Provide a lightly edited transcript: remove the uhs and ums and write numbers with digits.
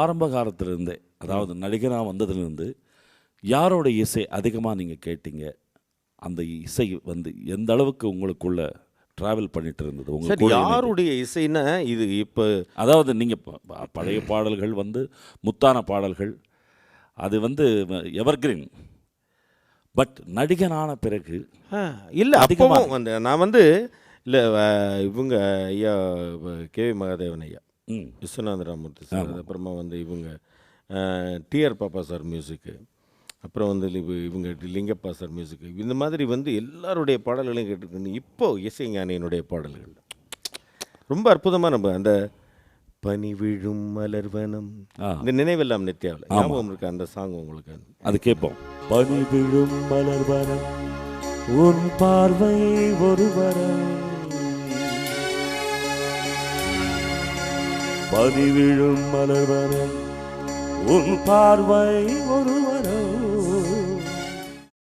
ஆரம்ப காலத்திலிருந்தே, அதாவது நடிகனாக வந்ததுலேருந்து யாரோட இசை அதிகமாக நீங்கள் கேட்டீங்க? அந்த இசை வந்து எந்த அளவுக்கு உங்களுக்குள்ள ட்ராவல் பண்ணிட்டு இருந்தது? சார் உங்களுக்கு யாருடைய இசைன்னா இது இப்போ அதாவது நீங்கள் பழைய பாடல்கள் வந்து முத்தான பாடல்கள், அது வந்து எவர்கிரீன். பட் நடிகனான பிறகு இல்லை அதிகமா அப்பவும் வந்து நான் வந்து இல்லை இவங்க ஐயா கேவி மகாதேவன் ஐயா, விஸ்வநாத ராமூர்த்தி சார், அப்புறமா வந்து இவங்க டிஆர் பாப்பா சார் மியூசிக்கு, அப்புறம் வந்து இவங்க லிங்கப்பா சார் மியூசிக்கு, இந்த மாதிரி வந்து எல்லாருடைய பாடல்களையும் கேட்டுருக்கணும். இப்போது இசைஞானியினுடைய பாடல்கள் ரொம்ப அற்புதமாக நம்ம அந்த பனி விழும் மலர்வனம், இந்த நினைவெல்லாம் நித்யாவில் ஞாபகம் இருக்கு அந்த சாங் உங்களுக்கு? அது கேட்போம். பனி விழும் மலர்வனம் உன் பார்வை ஒருவரம், பனி விழும் மலர்வனம் உன் பார்வை ஒருவரம்,